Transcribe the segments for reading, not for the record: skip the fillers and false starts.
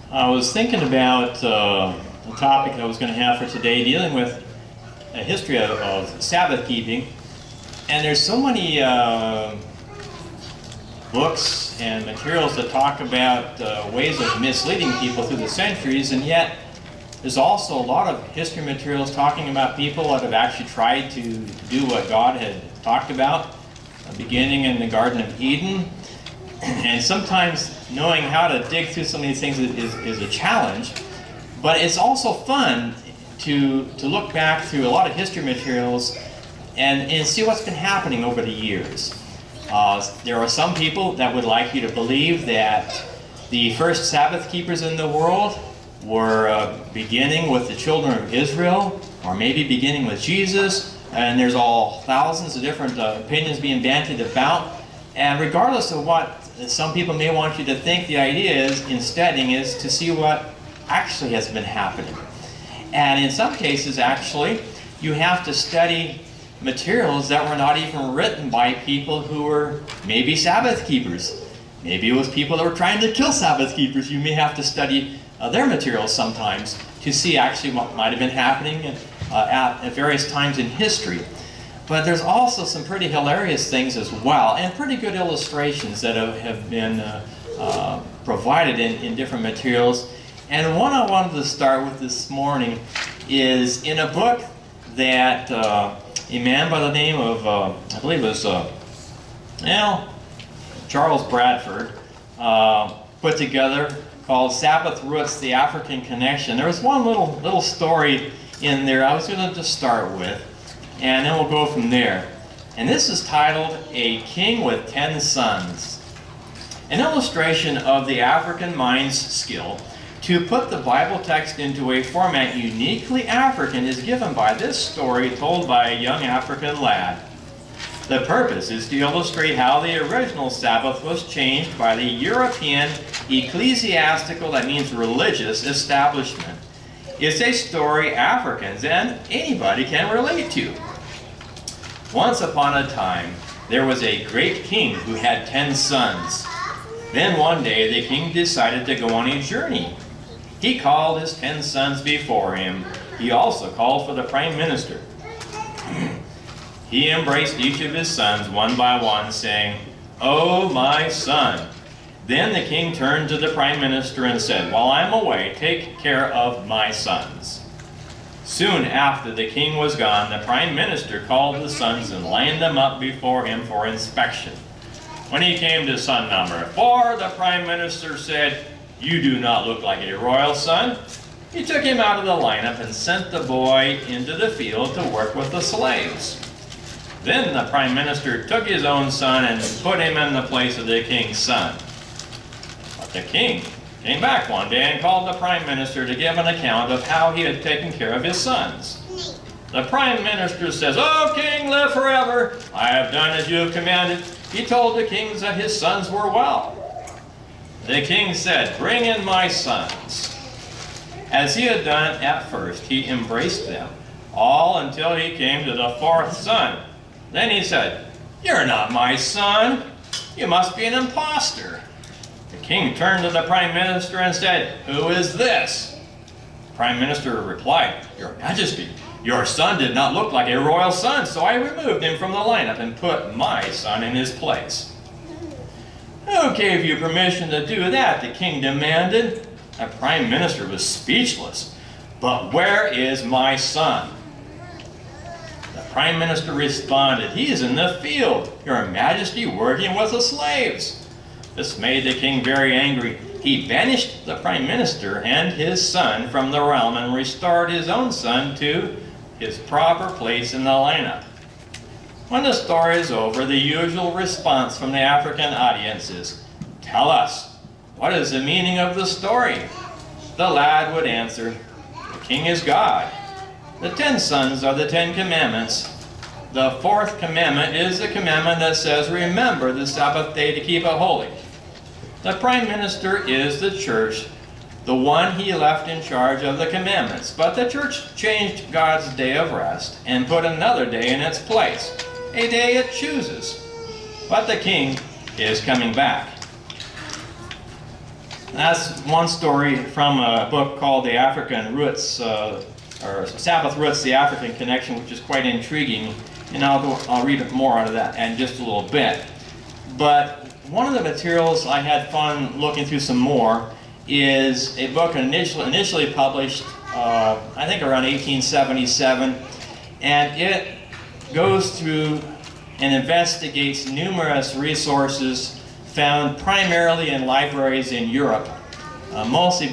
I was thinking about a topic I was going to have for today, dealing with a history of Sabbath keeping. And there's so many books and materials that talk about ways of misleading people through the centuries, and yet there's also a lot of history materials talking about people that have actually tried to do what God had talked about, beginning in the Garden of Eden. And sometimes knowing how to dig through some of these things is a challenge, but it's also fun to look back through a lot of history materials and see what's been happening over the years. There are some people that would like you to believe that the first Sabbath keepers in the world were beginning with the children of Israel, or maybe beginning with Jesus, and there's all thousands of different opinions being bandied about. And regardless of what some people may want you to think, the idea is, in studying, is to see what actually has been happening. And in some cases, actually, you have to study materials that were not even written by people who were maybe Sabbath keepers. Maybe it was people that were trying to kill Sabbath keepers. You may have to study their materials sometimes to see actually what might have been happening at various times in history. But there's also some pretty hilarious things as well, and pretty good illustrations that have been provided in different materials. And one I wanted to start with this morning is in a book that a man by the name of, I believe it was Charles Bradford, put together, called Sabbath Roots, the African Connection. There was one little story in there I was going to just start with, and then we'll go from there. And this is titled, A King with 10 Sons. An illustration of the African mind's skill to put the Bible text into a format uniquely African is given by this story told by a young African lad. The purpose is to illustrate how the original Sabbath was changed by the European ecclesiastical, that means religious, establishment. It's a story Africans and anybody can relate to. Once upon a time, there was a great king who had 10 sons. Then one day the king decided to go on a journey. He called his 10 sons before him. He also called for the prime minister. He embraced each of his sons one by one, saying, "Oh, my son." Then the king turned to the prime minister and said, "While I'm away, take care of my sons." Soon after the king was gone, the prime minister called the sons and lined them up before him for inspection. When he came to son number 4, the prime minister said, "You do not look like a royal son." He took him out of the lineup and sent the boy into the field to work with the slaves. Then the prime minister took his own son and put him in the place of the king's son. But the king came back one day and called the prime minister to give an account of how he had taken care of his sons. The prime minister says, "O king, live forever. I have done as you have commanded." He told the kings that his sons were well. The king said, "Bring in my sons." As he had done at first, he embraced them, all until he came to the 4th son. Then he said, "You're not my son. You must be an impostor." The king turned to the prime minister and said, "Who is this?" The prime minister replied, "Your Majesty, your son did not look like a royal son, so I removed him from the lineup and put my son in his place." "Who gave you permission to do that?" the king demanded. The prime minister was speechless. "But where is my son?" The prime minister responded, "He is in the field, your Majesty, working with the slaves." This made the king very angry. He banished the prime minister and his son from the realm and restored his own son to his proper place in the lineup. When the story is over, the usual response from the African audience is, "Tell us, what is the meaning of the story?" The lad would answer, "The king is God. The 10 sons are the 10 commandments. The 4th commandment is the commandment that says, 'Remember the Sabbath day to keep it holy.' The prime minister is the church, the one he left in charge of the commandments. But the church changed God's day of rest and put another day in its place, a day it chooses. But the king is coming back." That's one story from a book called The African Roots, or Sabbath Roots, The African Connection, which is quite intriguing. And I'll read more out of that in just a little bit. But one of the materials I had fun looking through some more is a book initially published, I think around 1877, and it goes through and investigates numerous resources found primarily in libraries in Europe, mostly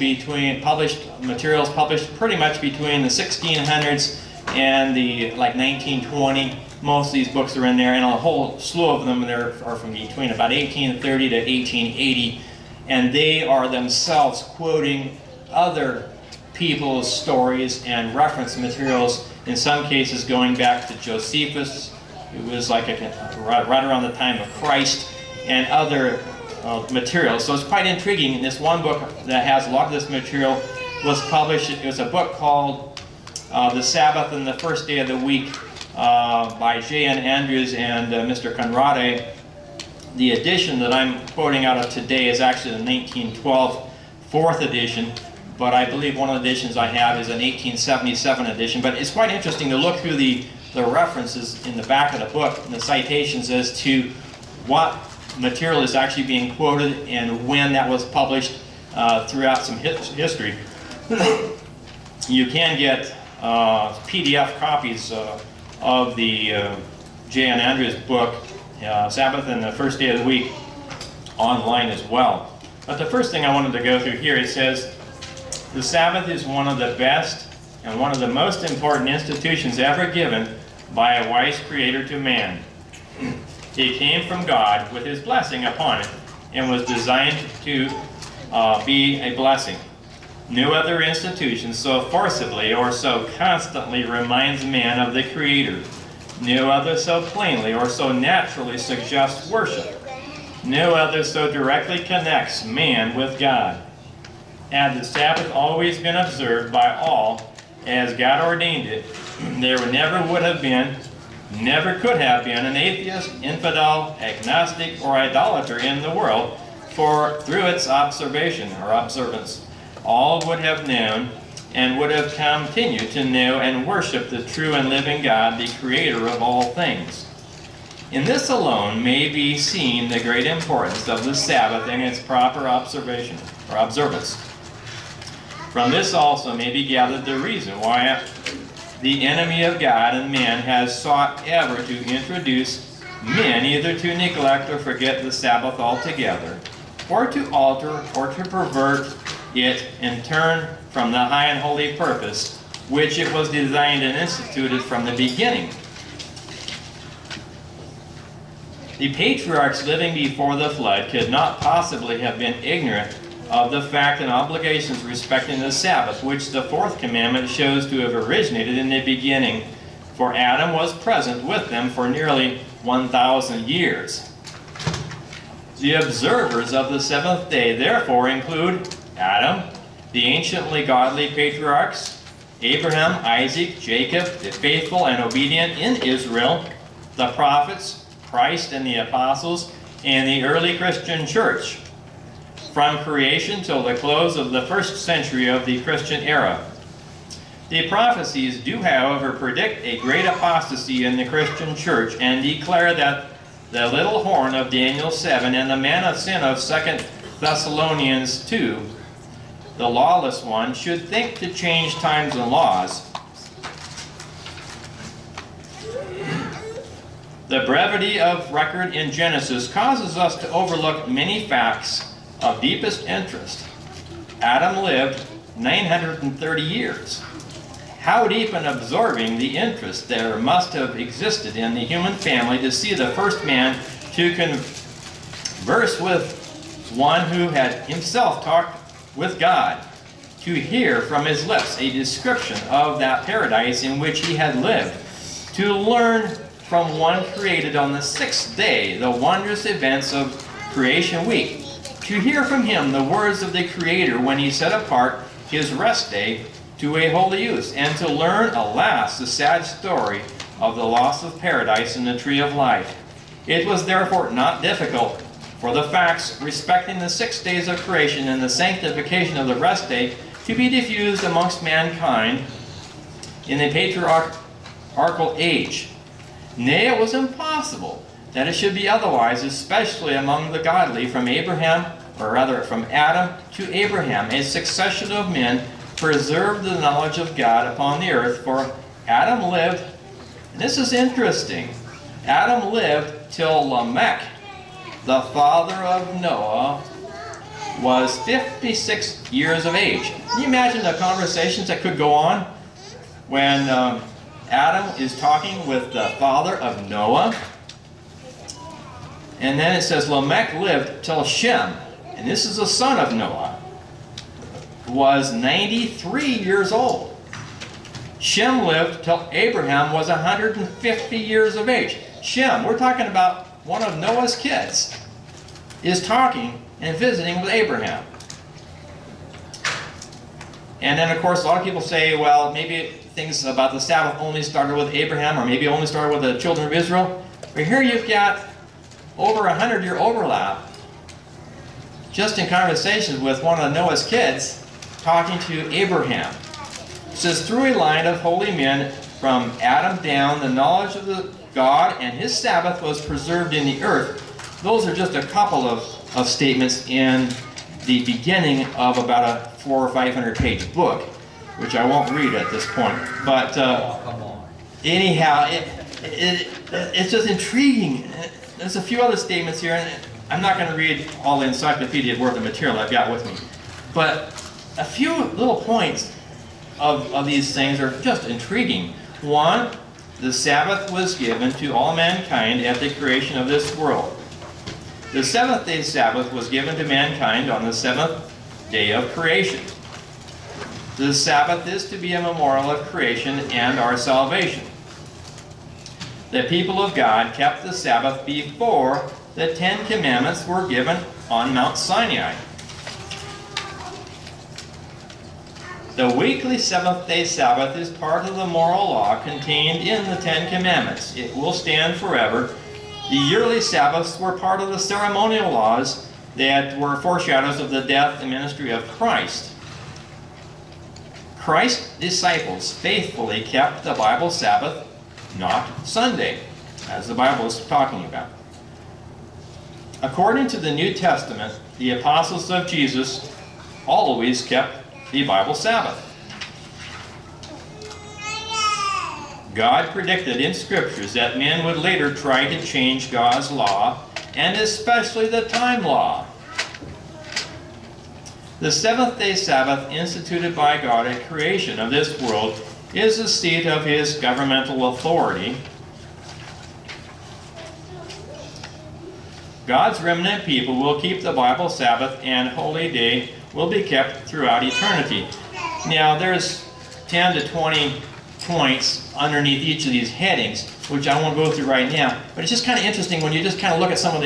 published pretty much between the 1600s and the 1920. Most of these books are in there, and a whole slew of them there are from between about 1830 to 1880, and they are themselves quoting other people's stories and reference materials, in some cases going back to Josephus, who was right around the time of Christ, and other materials. So it's quite intriguing. And this one book that has a lot of this material was published. It was a book called The Sabbath and the First Day of the Week by J.N. Andrews and Mr. Conrade. The edition that I'm quoting out of today is actually the 1912 fourth edition, but I believe one of the editions I have is an 1877 edition. But it's quite interesting to look through the references in the back of the book and the citations as to what material is actually being quoted and when that was published throughout some history. You can get PDF copies of the J.N. Andrews book, Sabbath and the First Day of the Week, online as well. But the first thing I wanted to go through here, it says, the Sabbath is one of the best and one of the most important institutions ever given by a wise creator to man. It came from God with his blessing upon it and was designed to be a blessing. No other institution so forcibly or so constantly reminds man of the Creator. No other so plainly or so naturally suggests worship. No other so directly connects man with God. Had the Sabbath always been observed by all as God ordained it, there never could have been an atheist, infidel, agnostic, or idolater in the world, for through its observation or observance, all would have known and would have continued to know and worship the true and living God, the Creator of all things. In this alone may be seen the great importance of the Sabbath and its proper observation or observance. From this also may be gathered the reason why the enemy of God and man has sought ever to introduce men either to neglect or forget the Sabbath altogether, or to alter or to pervert it and turn from the high and holy purpose which it was designed and instituted from the beginning. The patriarchs living before the flood could not possibly have been ignorant of the fact and obligations respecting the Sabbath, which the fourth commandment shows to have originated in the beginning, for Adam was present with them for nearly 1,000 years. The observers of the seventh day therefore include Adam, the anciently godly patriarchs, Abraham, Isaac, Jacob, the faithful and obedient in Israel, the prophets, Christ and the apostles, and the early Christian church, from creation till the close of the first century of the Christian era. The prophecies do, however, predict a great apostasy in the Christian church and declare that the little horn of Daniel 7 and the man of sin of 2 Thessalonians 2, the lawless one, should think to change times and laws. The brevity of record in Genesis causes us to overlook many facts of deepest interest. Adam lived 930 years. How deep and absorbing the interest there must have existed in the human family to see the first man to converse with one who had himself talked with God, to hear from his lips a description of that paradise in which he had lived, to learn from one created on the sixth day the wondrous events of creation week, to hear from him the words of the Creator when he set apart his rest day to a holy use, and to learn, alas, the sad story of the loss of paradise and the tree of life. It was therefore not difficult for the facts respecting the 6 days of creation and the sanctification of the rest day to be diffused amongst mankind in the patriarchal age. Nay, it was impossible that it should be otherwise, especially among the godly, from Abraham, or rather from Adam to Abraham, a succession of men preserved the knowledge of God upon the earth. For Adam lived, and this is interesting, Adam lived till Lamech, the father of Noah, was 56 years of age. Can you imagine the conversations that could go on when Adam is talking with the father of Noah? And then it says Lamech lived till Shem, and this is the son of Noah, was 93 years old. Shem lived till Abraham was 150 years of age. Shem, we're talking about one of Noah's kids, is talking and visiting with Abraham. And then, of course, a lot of people say, well, maybe things about the Sabbath only started with Abraham, or maybe only started with the children of Israel. But here you've got over 100-year overlap just in conversations with one of Noah's kids talking to Abraham. It says, through a line of holy men from Adam down, the knowledge of the God and his Sabbath was preserved in the earth. Those are just a couple of statements in the beginning of about a 400 or 500 page book, which I won't read at this point. But anyhow, it's just intriguing. There's a few other statements here, and I'm not going to read all the encyclopedia worth of material I've got with me. But a few little points of these things are just intriguing. One, the Sabbath was given to all mankind at the creation of this world. The seventh-day Sabbath was given to mankind on the seventh day of creation. The Sabbath is to be a memorial of creation and our salvation. The people of God kept the Sabbath before the 10 Commandments were given on Mount Sinai. The weekly seventh-day Sabbath is part of the moral law contained in the 10 Commandments. It will stand forever. The yearly Sabbaths were part of the ceremonial laws that were foreshadows of the death and ministry of Christ. Christ's disciples faithfully kept the Bible Sabbath, not Sunday, as the Bible is talking about. According to the New Testament, the apostles of Jesus always kept the Bible Sabbath. God predicted in Scriptures that men would later try to change God's law, and especially the time law. The seventh-day Sabbath instituted by God at creation of this world is the seat of his governmental authority. God's remnant people will keep the Bible Sabbath, and holy day will be kept throughout eternity. Now, there's 10 to 20 points underneath each of these headings, which I won't go through right now, but it's just kind of interesting when you just kind of look at some of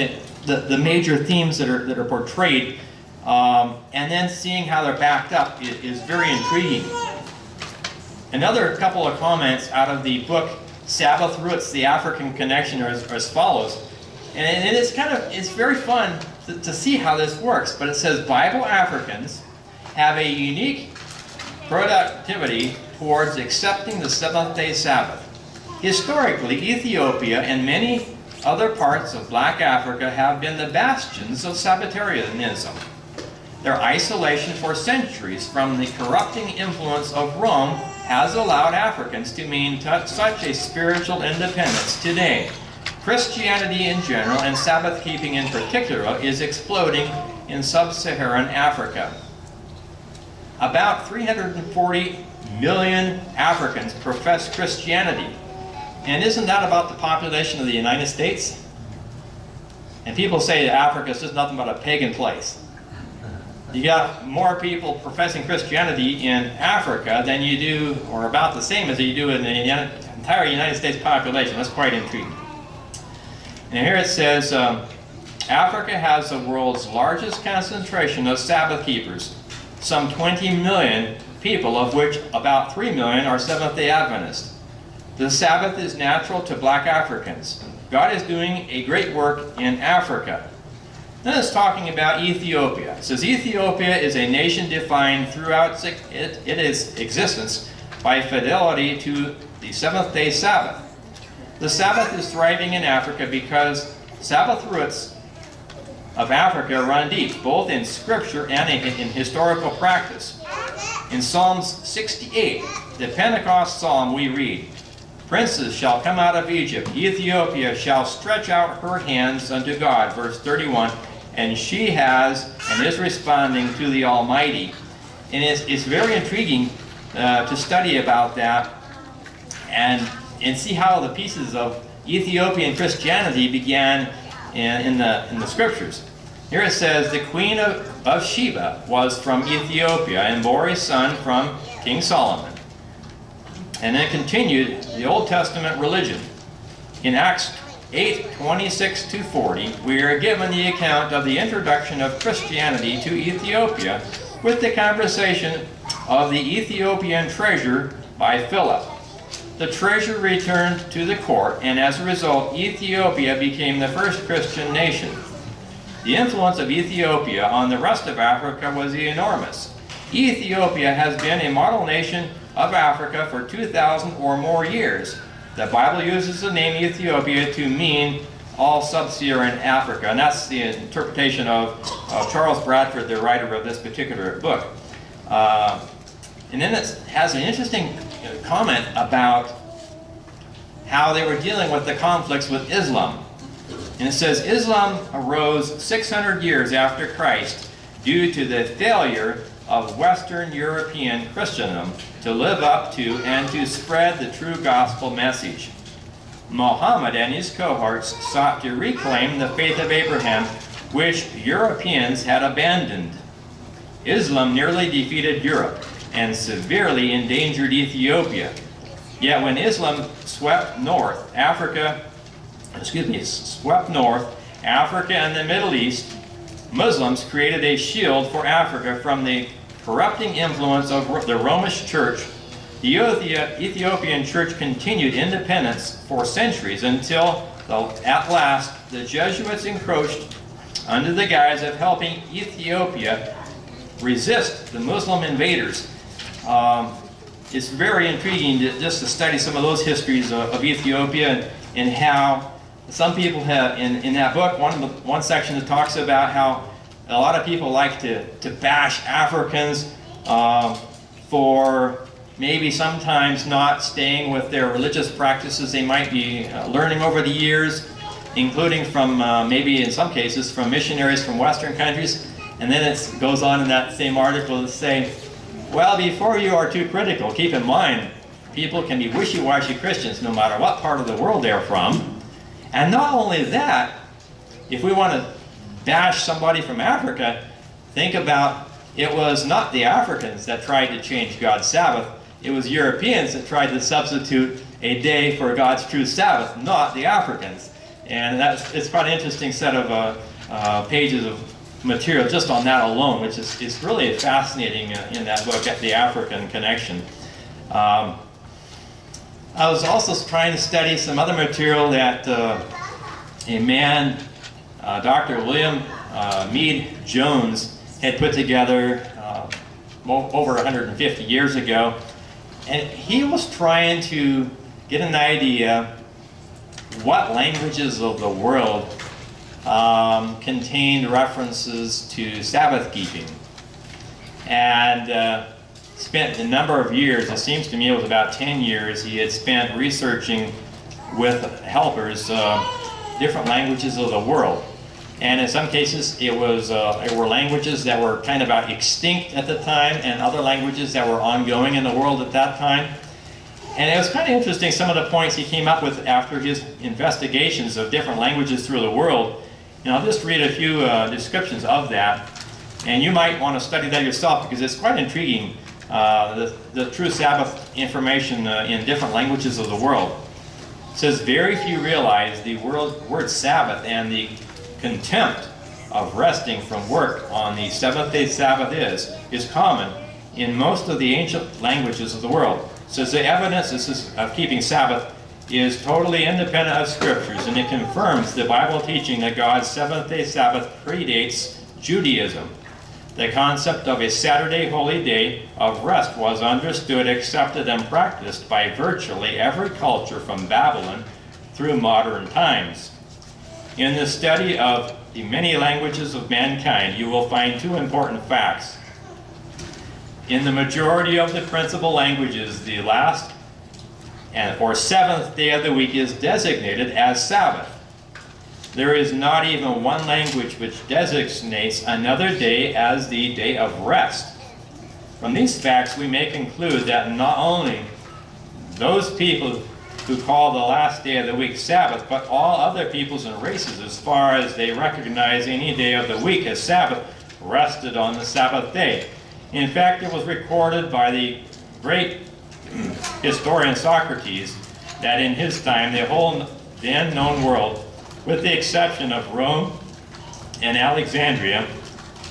the major themes that are portrayed, and then seeing how they're backed up is very intriguing. Another couple of comments out of the book Sabbath Roots, the African Connection, are as follows. And it's very fun to see how this works. But it says Bible Africans have a unique productivity towards accepting the seventh-day Sabbath. Historically, Ethiopia and many other parts of Black Africa have been the bastions of Sabbatarianism. Their isolation for centuries from the corrupting influence of Rome has allowed Africans to maintain such a spiritual independence today. Christianity in general, and Sabbath keeping in particular, is exploding in sub-Saharan Africa. About 340 million Africans profess Christianity. And isn't that about the population of the United States? And people say that Africa is just nothing but a pagan place. You got more people professing Christianity in Africa than you do, or about the same as you do in the entire United States population. That's quite intriguing. And here it says, Africa has the world's largest concentration of Sabbath keepers, some 20 million people, of which about 3 million are Seventh-day Adventists. The Sabbath is natural to Black Africans. God is doing a great work in Africa. Then it's talking about Ethiopia. It says Ethiopia is a nation defined throughout its existence by fidelity to the seventh-day Sabbath. The Sabbath is thriving in Africa because Sabbath roots of Africa run deep, both in scripture and in historical practice. In Psalms 68, the Pentecost Psalm, we read, "Princes shall come out of Egypt. Ethiopia shall stretch out her hands unto God." Verse 31, "And she has and is responding to the Almighty." And it's very intriguing to study about that and see how the pieces of Ethiopian Christianity began in the scriptures. Here it says, "The queen of Sheba was from Ethiopia and bore a son from King Solomon." And then continued the Old Testament religion. In Acts 8:26-40, we are given the account of the introduction of Christianity to Ethiopia with the conversation of the Ethiopian treasurer by Philip. The treasure returned to the court, and as a result, Ethiopia became the first Christian nation. The influence of Ethiopia on the rest of Africa was enormous. Ethiopia has been a model nation of Africa for 2,000 or more years. The Bible uses the name Ethiopia to mean all sub-Saharan Africa, and that's the interpretation of Charles Bradford, the writer of this particular book. And then it has an interesting comment about how they were dealing with the conflicts with Islam. And it says, "Islam arose 600 years after Christ due to the failure of Western European Christendom to live up to and to spread the true gospel message. Muhammad and his cohorts sought to reclaim the faith of Abraham, which Europeans had abandoned. Islam nearly defeated Europe and severely endangered Ethiopia. Yet when Islam swept north, Africa and the Middle East, Muslims created a shield for Africa from the corrupting influence of the Roman Church. The Ethiopian Church continued independence for centuries until, at last, the Jesuits encroached under the guise of helping Ethiopia resist the Muslim invaders." It's very intriguing just to study some of those histories of Ethiopia and how some people have, in that book, one section that talks about how a lot of people like to bash Africans for maybe sometimes not staying with their religious practices they might be learning over the years, including from maybe in some cases from missionaries from Western countries. And then it goes on in that same article to say, well, before you are too critical, keep in mind people can be wishy-washy Christians no matter what part of the world they're from. And not only that, if we want to bash somebody from Africa, think about it was not the Africans that tried to change God's Sabbath. It was Europeans that tried to substitute a day for God's true Sabbath, not the Africans. And it's quite an interesting set of pages of material just on that alone, which is really fascinating in that book, The African Connection. I was also trying to study some other material that a man, Dr. William Meade Jones, had put together over 150 years ago. And he was trying to get an idea what languages of the world contained references to Sabbath keeping. And spent a number of years, it seems to me it was about 10 years, he had spent researching with helpers different languages of the world. And in some cases it were languages that were kind of about extinct at the time and other languages that were ongoing in the world at that time. And it was kind of interesting some of the points he came up with after his investigations of different languages through the world. And I'll just read a few descriptions of that. And you might want to study that yourself because it's quite intriguing, the true Sabbath information in different languages of the world. It says, very few realize the word Sabbath and the contempt of resting from work on the seventh-day Sabbath is common in most of the ancient languages of the world. It says the evidence of keeping Sabbath is totally independent of scriptures, and it confirms the Bible teaching that God's seventh-day Sabbath predates Judaism. The concept of a Saturday holy day of rest was understood, accepted, and practiced by virtually every culture from Babylon through modern times. In the study of the many languages of mankind, you will find two important facts. In the majority of the principal languages, the last or seventh day of the week is designated as Sabbath. There is not even one language which designates another day as the day of rest. From these facts, we may conclude that not only those people who call the last day of the week Sabbath, but all other peoples and races, as far as they recognize any day of the week as Sabbath, rested on the Sabbath day. In fact, it was recorded by the great historian Socrates that in his time the whole then known world, with the exception of Rome and Alexandria,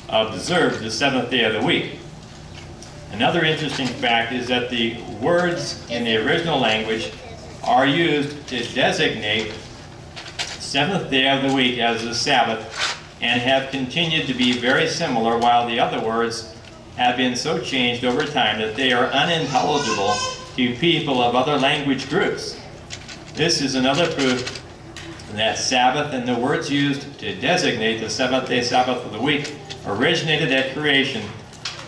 observed the seventh day of the week. Another interesting fact is that the words in the original language are used to designate seventh day of the week as the Sabbath, and have continued to be very similar, while the other words have been so changed over time that they are unintelligible to people of other language groups. This is another proof that Sabbath and the words used to designate the seventh-day Sabbath of the week originated at creation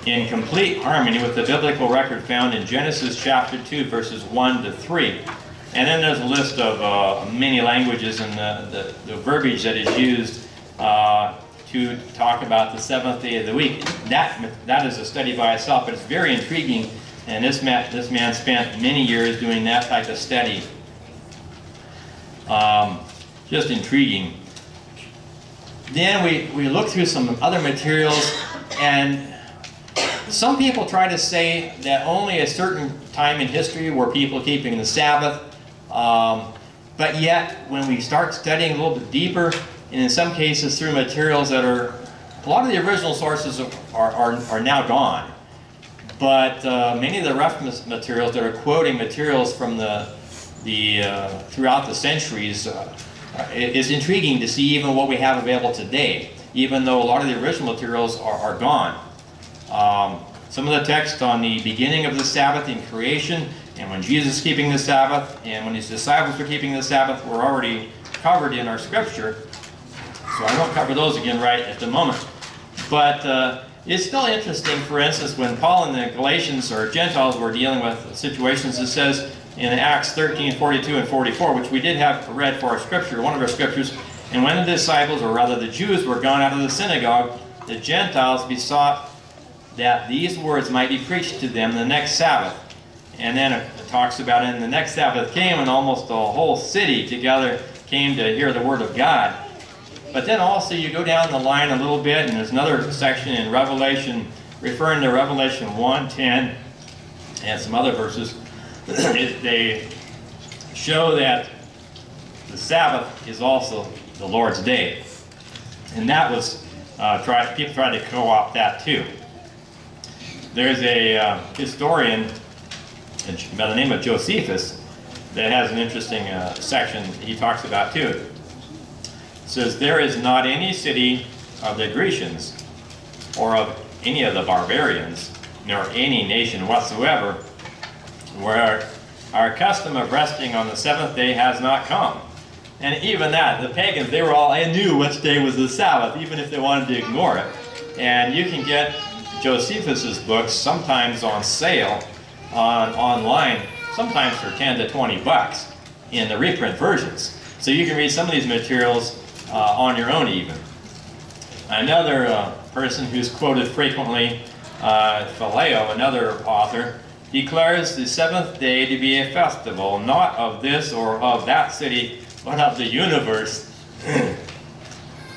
in complete harmony with the biblical record found in Genesis chapter 2, verses 1 to 3. And then there's a list of many languages and the verbiage that is used to talk about the seventh day of the week. That is a study by itself, but it's very intriguing, and this man spent many years doing that type of study. Just intriguing. Then we look through some other materials, and some people try to say that only a certain time in history were people keeping the Sabbath, but yet when we start studying a little bit deeper, and in some cases through materials that are, a lot of the original sources are now gone, but many of the reference materials that are quoting materials from throughout the centuries, it is intriguing to see even what we have available today, even though a lot of the original materials are gone. Some of the text on the beginning of the Sabbath in creation, and when Jesus is keeping the Sabbath, and when his disciples were keeping the Sabbath, were already covered in our scripture. So I won't cover those again right at the moment. But it's still interesting, for instance, when Paul and the Galatians or Gentiles were dealing with situations, it says in Acts 13, 42 and 44, which we did have read for our scripture, one of our scriptures, and when the disciples, or rather the Jews, were gone out of the synagogue, the Gentiles besought that these words might be preached to them the next Sabbath. And then it talks about, and the next Sabbath came, and almost the whole city together came to hear the word of God. But then also you go down the line a little bit, and there's another section in Revelation, referring to Revelation 1:10 and some other verses. They show that the Sabbath is also the Lord's day. And that was, people tried to co-opt that too. There's a historian by the name of Josephus that has an interesting section he talks about too. It says, "There is not any city of the Grecians or of any of the barbarians, nor any nation whatsoever, where our custom of resting on the seventh day has not come." And even that, the pagans, they knew which day was the Sabbath, even if they wanted to ignore it. And you can get Josephus's books sometimes on sale online, sometimes for 10 to 20 bucks in the reprint versions. So you can read some of these materials on your own even. Another person who's quoted frequently, Phileo, another author, declares the seventh day to be a festival, not of this or of that city, but of the universe.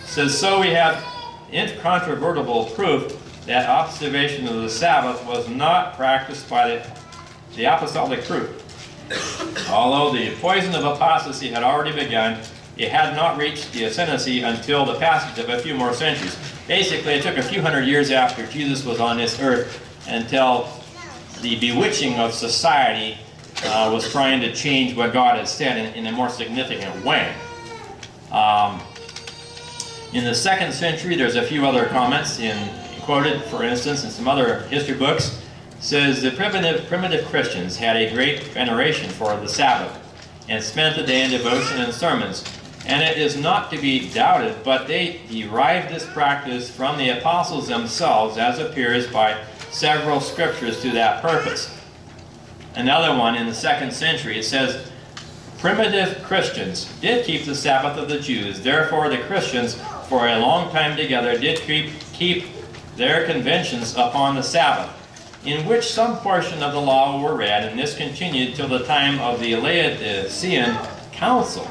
Says, so we have incontrovertible proof that observation of the Sabbath was not practiced by the apostolic group. Although the poison of apostasy had already begun, it had not reached the ascendancy until the passage of a few more centuries. Basically, it took a few hundred years after Jesus was on this earth until the bewitching of society was trying to change what God had said in a more significant way. In the 2nd century, there's a few other comments quoted, for instance, in some other history books. It says the primitive Christians had a great veneration for the Sabbath and spent the day in devotion and sermons. And it is not to be doubted, but they derived this practice from the apostles themselves, as appears by several scriptures to that purpose. Another one in the 2nd century, it says, primitive Christians did keep the Sabbath of the Jews. Therefore the Christians for a long time together did keep their conventions upon the Sabbath, in which some portion of the law were read, and this continued till the time of the Laodicean Council.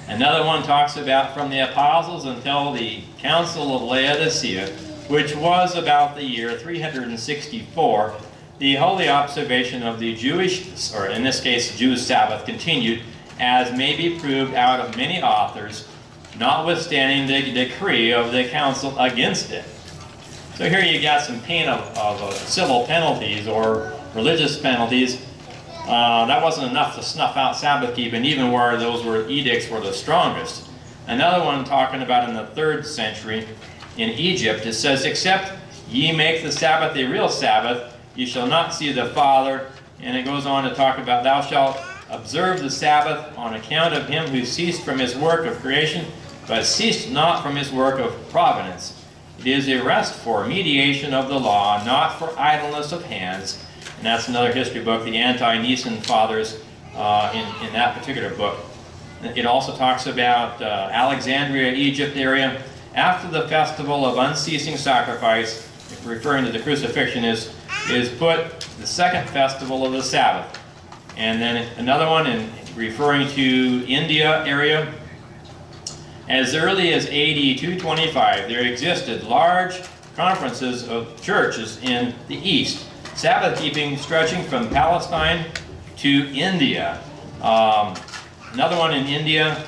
Another one talks about from the apostles until the Council of Laodicea, which was about the year 364, the holy observation of the Jewish, or in this case Jews' Sabbath, continued, as may be proved out of many authors, notwithstanding the decree of the council against it. So here you got some pain of civil penalties or religious penalties. That wasn't enough to snuff out Sabbath keeping, even where those edicts were the strongest. Another one talking about in the 3rd century in Egypt, it says, except ye make the Sabbath a real Sabbath, ye shall not see the Father. And it goes on to talk about, thou shalt observe the Sabbath on account of him who ceased from his work of creation, but ceased not from his work of providence. It is a rest for mediation of the law, not for idleness of hands. And that's another history book, the Ante-Nicene Fathers, in that particular book. It also talks about Alexandria, Egypt area. After the festival of unceasing sacrifice, referring to the crucifixion, is put the 2nd festival of the Sabbath. And then another one referring to India area. As early as AD 225, there existed large conferences of churches in the East, Sabbath keeping stretching from Palestine to India. Another one in India,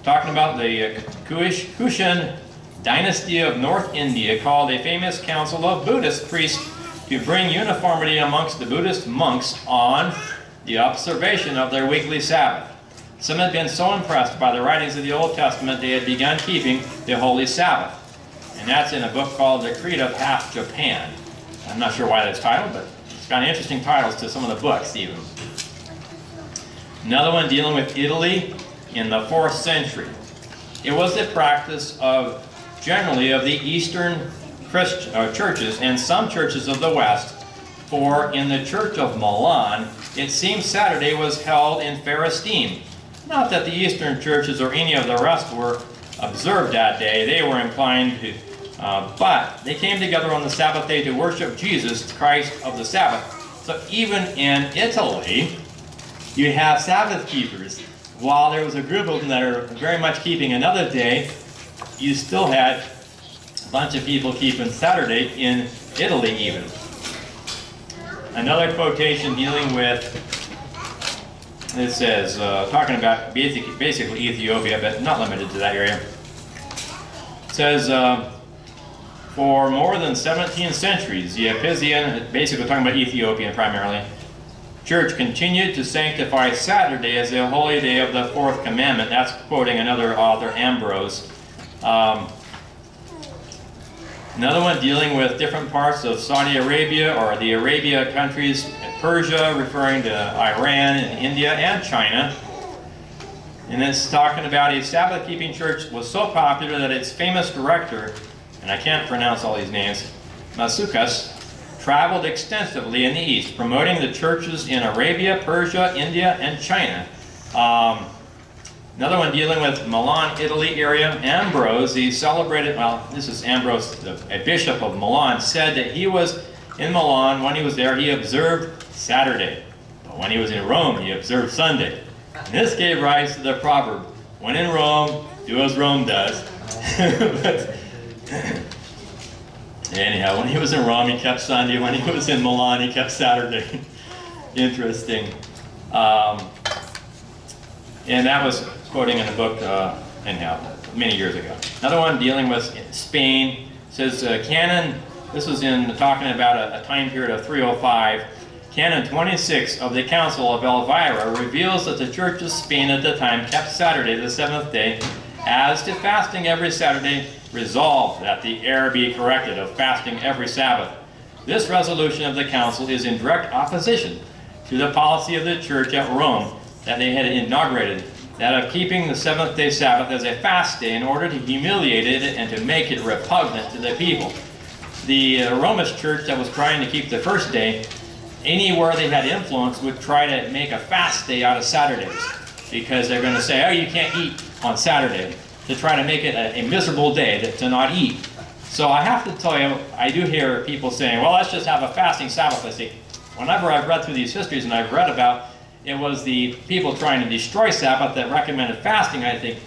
talking about the Kushan dynasty of North India, called a famous council of Buddhist priests to bring uniformity amongst the Buddhist monks on the observation of their weekly Sabbath. Some had been so impressed by the writings of the Old Testament they had begun keeping the Holy Sabbath. And that's in a book called The Creed of Half Japan. I'm not sure why that's titled, but it's got interesting titles to some of the books even. Another one dealing with Italy in the 4th century. It was the practice of generally of the Eastern churches and some churches of the West, for in the Church of Milan, it seems Saturday was held in fair esteem. Not that the Eastern churches or any of the rest were observed that day. They were inclined to, but they came together on the Sabbath day to worship Jesus, Christ of the Sabbath. So even in Italy, you have Sabbath keepers. While there was a group of them that are very much keeping another day, you still had a bunch of people keeping Saturday in Italy even. Another quotation dealing with, it says, talking about basically Ethiopia, but not limited to that area. It says, for more than 17 centuries, the Ephesian, basically talking about Ethiopian primarily, church continued to sanctify Saturday as the holy day of the 4th commandment. That's quoting another author, Ambrose. Another one dealing with different parts of Saudi Arabia or the Arabia countries, Persia, referring to Iran and India and China. And it's talking about a Sabbath-keeping church was so popular that its famous director, and I can't pronounce all these names, Masukas, traveled extensively in the East, promoting the churches in Arabia, Persia, India, and China. Another one dealing with Milan, Italy area. Ambrose, the celebrated, well, this is Ambrose, a bishop of Milan, said that he was in Milan. When he was there, he observed Saturday. But when he was in Rome, he observed Sunday. And this gave rise to the proverb, when in Rome, do as Rome does. But, anyhow, when he was in Rome, he kept Sunday. When he was in Milan, he kept Saturday. Interesting. And that was quoting in a book, anyhow, many years ago. Another one dealing with Spain says, Canon This was in talking about a time period of 305. Canon 26 of the Council of Elvira reveals that the Church of Spain at the time kept Saturday, the seventh day, as to fasting every Saturday, resolved that the error be corrected of fasting every Sabbath. This resolution of the Council is in direct opposition to the policy of the Church at Rome that they had inaugurated, that of keeping the seventh-day Sabbath as a fast day in order to humiliate it and to make it repugnant to the people. The Romish Church that was trying to keep the first day, anywhere they had influence, would try to make a fast day out of Saturdays, because they're going to say, oh, you can't eat on Saturday, to try to make it a miserable day to not eat. So I have to tell you, I do hear people saying, well, let's just have a fasting Sabbath. I say, whenever I've read through these histories and I've read about it was the people trying to destroy Sabbath that recommended fasting, I think,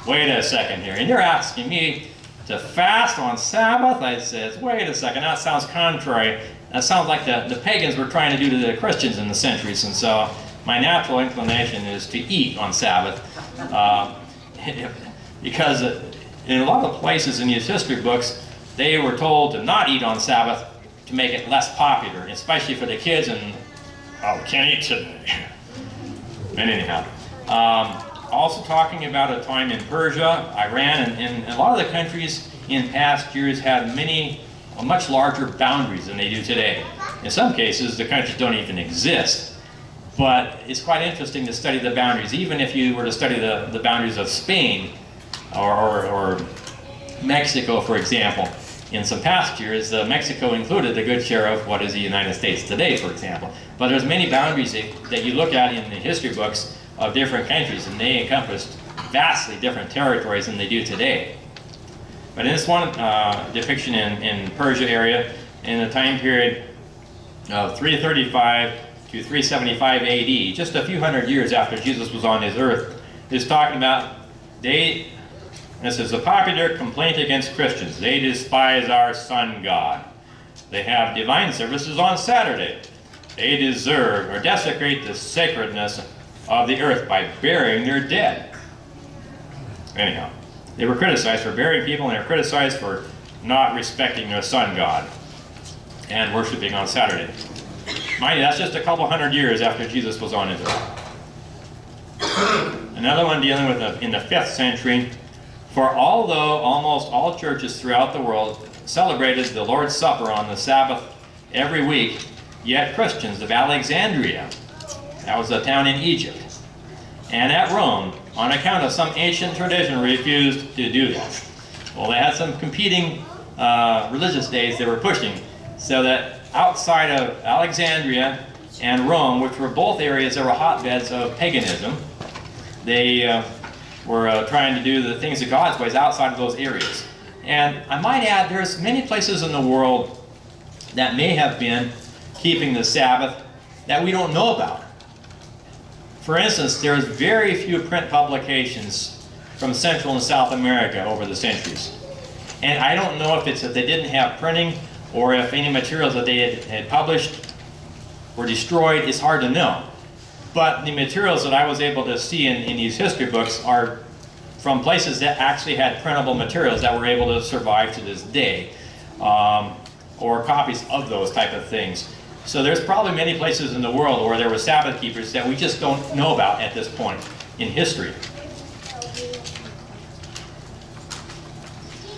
wait a second here. And you're asking me to fast on Sabbath? I said, wait a second, that sounds contrary. That sounds like the pagans were trying to do to the Christians in the centuries. And so my natural inclination is to eat on Sabbath. Because in a lot of places in these history books, they were told to not eat on Sabbath to make it less popular, especially for the kids, and, oh, can't eat today. And anyhow, also talking about a time in Persia, Iran, and a lot of the countries in past years had much larger boundaries than they do today. In some cases, the countries don't even exist. But it's quite interesting to study the boundaries. Even if you were to study the boundaries of Spain or Mexico, for example, in some past years, Mexico included a good share of what is the United States today, for example. But there's many boundaries that you look at in the history books of different countries, and they encompassed vastly different territories than they do today. But in this one depiction in Persia area, in the time period of 335 to 375 AD, just a few hundred years after Jesus was on this earth, is talking about this is a popular complaint against Christians. They despise our sun god. They have divine services on Saturday. They deserve or desecrate the sacredness of the earth by burying their dead. Anyhow, they were criticized for burying people, and they were criticized for not respecting their sun god and worshiping on Saturday. Mind you, that's just a couple hundred years after Jesus was on his earth. Another one dealing with in the 5th century. For although almost all churches throughout the world celebrated the Lord's Supper on the Sabbath every week, yet Christians of Alexandria, that was a town in Egypt, and at Rome, on account of some ancient tradition, refused to do that. Well, they had some competing religious days they were pushing, so that outside of Alexandria and Rome, which were both areas that were hotbeds of paganism, they were trying to do the things of God's ways outside of those areas. And I might add, there's many places in the world that may have been keeping the Sabbath that we don't know about. For instance, there's very few print publications from Central and South America over the centuries. And I don't know if it's that they didn't have printing or if any materials that they had published were destroyed. It's hard to know. But the materials that I was able to see in these history books are from places that actually had printable materials that were able to survive to this day, or copies of those type of things. So there's probably many places in the world where there were Sabbath keepers that we just don't know about at this point in history.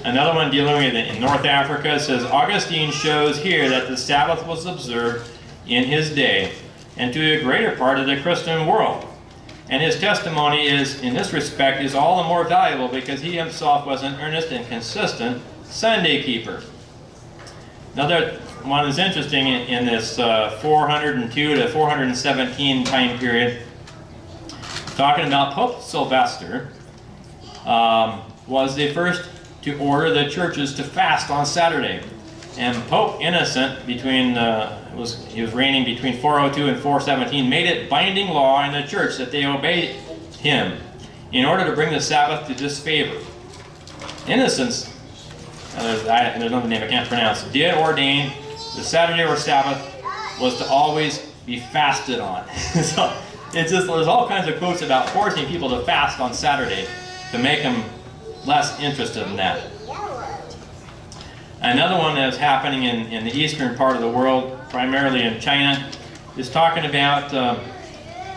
Another one dealing with in North Africa says, Augustine shows here that the Sabbath was observed in his day and to a greater part of the Christian world. And his testimony is, in this respect, is all the more valuable because he himself was an earnest and consistent Sunday keeper. Another one is interesting in this 402 to 417 time period, talking about Pope Sylvester, was the first to order the churches to fast on Saturday. And Pope Innocent, he was reigning between 402 and 417, made it binding law in the church that they obey him in order to bring the Sabbath to disfavor. Innocent, there's another name I can't pronounce, did ordain the Saturday or Sabbath was to always be fasted on. So it's just, there's all kinds of quotes about forcing people to fast on Saturday to make them less interested in that. Another one that's happening in the eastern part of the world, primarily in China, is talking about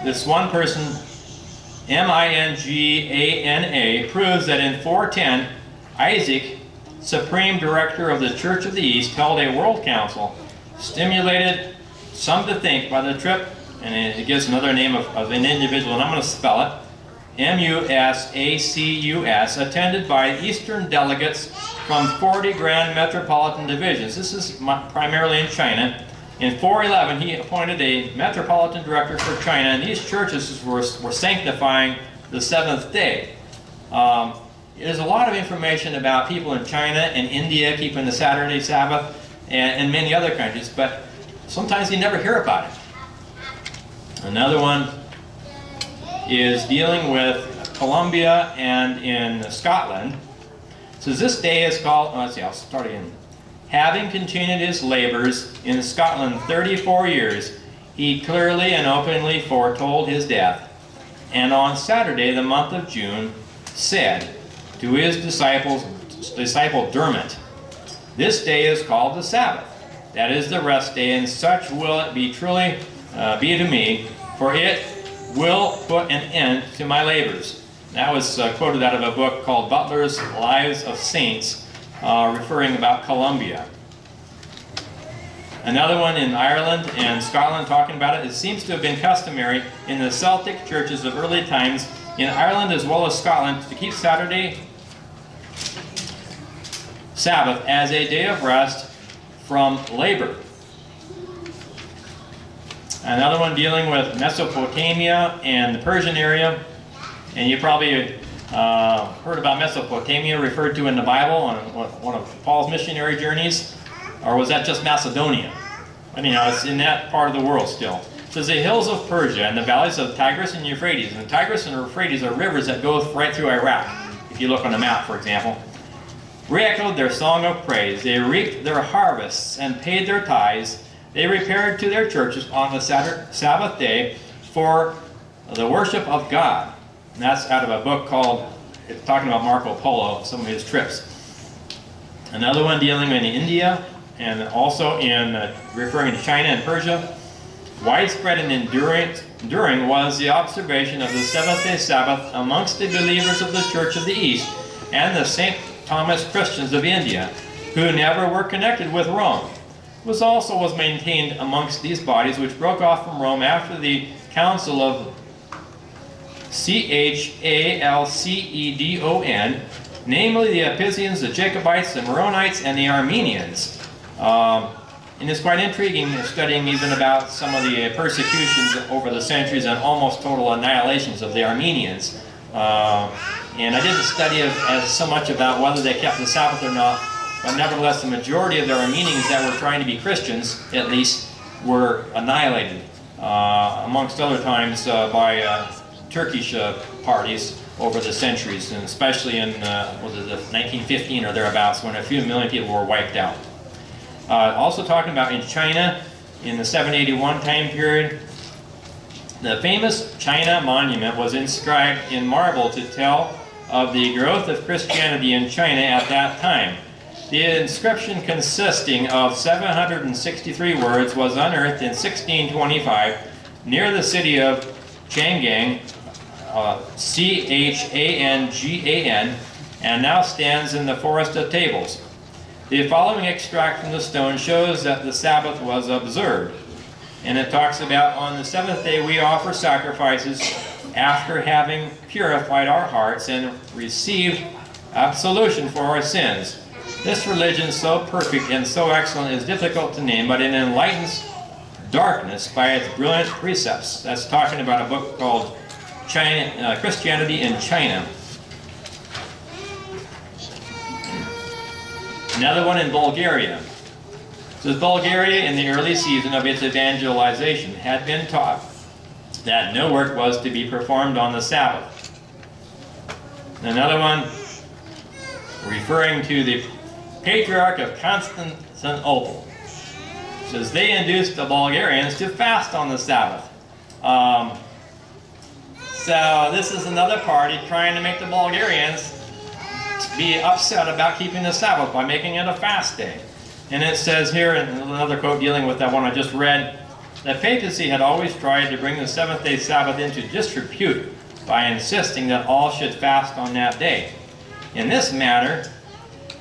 this one person, Mingana, proves that in 410, Isaac, Supreme Director of the Church of the East, held a world council, stimulated some to think by the trip, and it gives another name of an individual, and I'm going to spell it, Musacus, attended by Eastern delegates from 40 grand metropolitan divisions. This is primarily in China. In 411, he appointed a metropolitan director for China, and these churches were sanctifying the seventh day. There's a lot of information about people in China and India keeping the Saturday Sabbath and many other countries, but sometimes you never hear about it. Another one is dealing with Colombia and in Scotland. It says this day is called, let's see, I'll start again. Having continued his labors in Scotland 34 years, he clearly and openly foretold his death, and on Saturday, the month of June, said to his disciple Dermot, "This day is called the Sabbath, that is the rest day, and such will it be truly be to me, for it will put an end to my labors." That was quoted out of a book called Butler's Lives of Saints, referring about Colombia. Another one in Ireland and Scotland talking about it. It seems to have been customary in the Celtic churches of early times in Ireland as well as Scotland to keep Saturday Sabbath as a day of rest from labor. Another one dealing with Mesopotamia and the Persian area. And you probably heard about Mesopotamia referred to in the Bible on one of Paul's missionary journeys. Or was that just Macedonia? Anyhow, it's in that part of the world still. It says the hills of Persia and the valleys of Tigris and Euphrates. And the Tigris and Euphrates are rivers that go right through Iraq, if you look on the map, for example. Re-echoed their song of praise. They reaped their harvests and paid their tithes. They repaired to their churches on the Sabbath day for the worship of God. And that's out of a book called, it's talking about Marco Polo, some of his trips. Another one dealing in India, and also in referring to China and Persia. Widespread and enduring was the observation of the seventh-day Sabbath amongst the believers of the Church of the East and the St. Thomas Christians of India, who never were connected with Rome. It was maintained amongst these bodies which broke off from Rome after the Council of Chalcedon, namely the Epesians, the Jacobites, the Maronites, and the Armenians. And it's quite intriguing studying even about some of the persecutions over the centuries and almost total annihilations of the Armenians. And I didn't study as so much about whether they kept the Sabbath or not, but nevertheless the majority of the Armenians that were trying to be Christians, at least, were annihilated, amongst other times by Turkish parties over the centuries, and especially in was it 1915 or thereabouts, when a few million people were wiped out. Also talking about in China, in the 781 time period, the famous China monument was inscribed in marble to tell of the growth of Christianity in China at that time. The inscription, consisting of 763 words, was unearthed in 1625 near the city of Chang'an, Changan, and now stands in the Forest of Tables. The following extract from the stone shows that the Sabbath was observed. And it talks about, on the seventh day we offer sacrifices after having purified our hearts and received absolution for our sins. This religion, so perfect and so excellent, is difficult to name, but it enlightens darkness by its brilliant precepts. That's talking about a book called Christianity in China. Another one in Bulgaria. It says Bulgaria, in the early season of its evangelization, had been taught that no work was to be performed on the Sabbath. Another one referring to the Patriarch of Constantinople. It says they induced the Bulgarians to fast on the Sabbath. So this is another party trying to make the Bulgarians be upset about keeping the Sabbath by making it a fast day. And it says here, in another quote dealing with that one I just read, that papacy had always tried to bring the seventh-day Sabbath into disrepute by insisting that all should fast on that day. In this matter,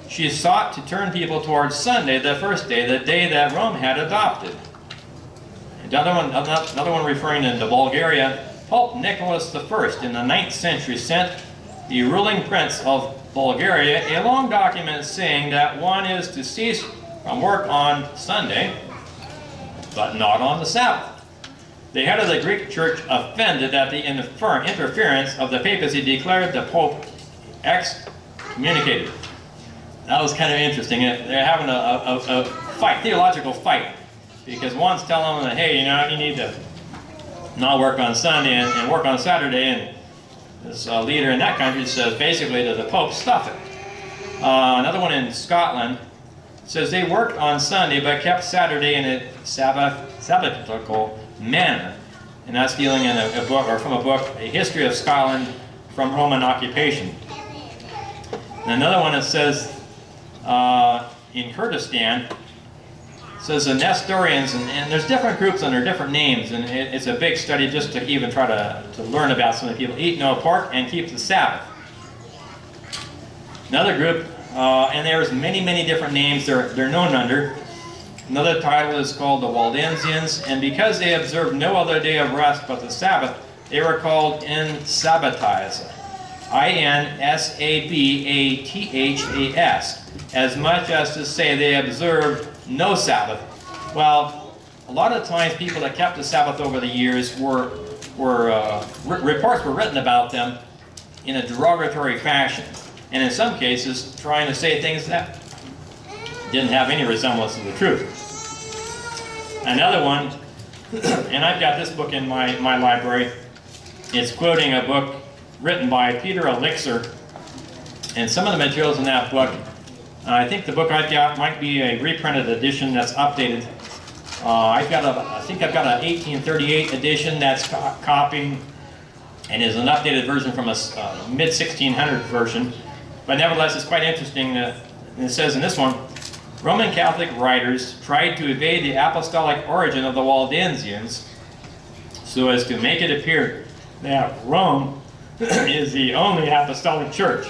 she sought to turn people towards Sunday, the first day, the day that Rome had adopted. Another one referring to Bulgaria, Pope Nicholas I in the 9th century sent the ruling prince of Bulgaria a long document saying that one is to cease from work on Sunday, but not on the Sabbath. The head of the Greek church, offended at the interference of the papacy, declared the Pope excommunicated. That was kind of interesting. They're having a fight, theological fight, because one's telling them that, hey, you need to not work on Sunday and work on Saturday, and this leader in that country says basically to the Pope, stuff it. Another one in Scotland says they worked on Sunday but kept Saturday in a Sabbatical manner, and that's dealing in a book, or from a book, A History of Scotland from Roman Occupation. And another one that says in Kurdistan, says the Nestorians, and there's different groups under different names, and it's a big study just to even try to learn about some of the people. Eat no pork and keep the Sabbath. Another group, and there's many different names they're known under. Another title is called the Waldensians, and because they observed no other day of rest but the Sabbath, they were called Insabbathas, Insabbathas, as much as to say they observed no Sabbath. Well, a lot of times people that kept the Sabbath over the years reports were written about them in a derogatory fashion, and in some cases trying to say things that didn't have any resemblance to the truth. Another one, and I've got this book in my library, it's quoting a book written by Peter Elixir, and some of the materials in that book, I think the book I've got might be a reprinted edition that's updated. I think I've got an 1838 edition that's copying and is an updated version from a mid-1600 version. But nevertheless, it's quite interesting. It says in this one, Roman Catholic writers tried to evade the apostolic origin of the Waldensians so as to make it appear that Rome is the only apostolic church,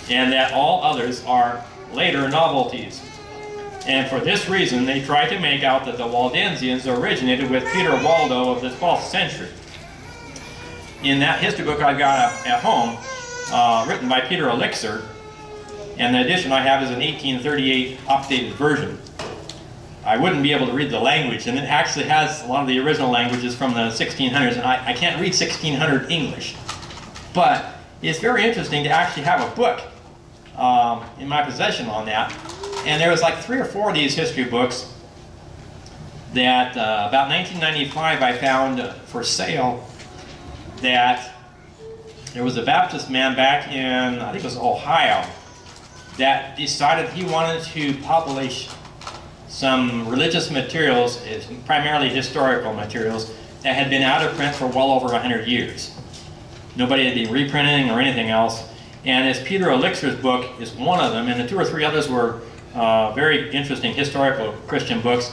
and that all others are later novelties. And for this reason, they try to make out that the Waldensians originated with Peter Waldo of the 12th century. In that history book I've got at home, written by Peter Elixir, and the edition I have is an 1838 updated version. I wouldn't be able to read the language, and it actually has a lot of the original languages from the 1600s, and I can't read 1600 English. But it's very interesting to actually have a book in my possession on that. And there was like 3 or 4 of these history books that about 1995 I found for sale, that there was a Baptist man back in, I think it was Ohio, that decided he wanted to publish some religious materials, primarily historical materials, that had been out of print for well over 100 years. Nobody had been reprinting or anything else. And as Peter Elixir's book is one of them, and the 2 or 3 others were very interesting historical Christian books.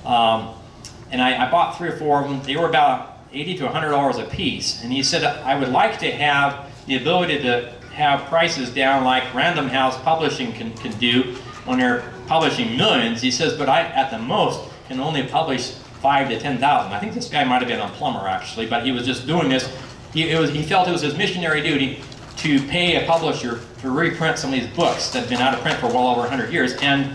And I bought 3 or 4 of them. They were about $80 to $100 a piece. And he said, I would like to have the ability to have prices down like Random House Publishing can do when they're publishing millions. He says, but I, at the most, can only publish 5 to 10,000. I think this guy might have been a plumber, actually, but he was just doing this. He felt it was his missionary duty to pay a publisher to reprint some of these books that have been out of print for well over 100 years. And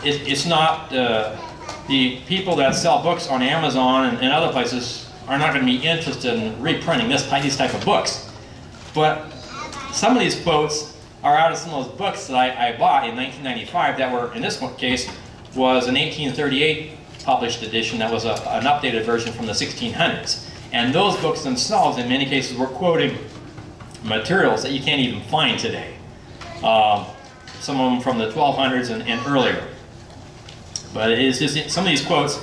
it's not, the people that sell books on Amazon and other places are not going to be interested in reprinting these type of books. But some of these quotes are out of some of those books that I bought in 1995 that were, in this case, was an 1838 published edition that was an updated version from the 1600s. And those books themselves, in many cases, were quoting materials that you can't even find today. Some of them from the 1200s and earlier. But it's just some of these quotes.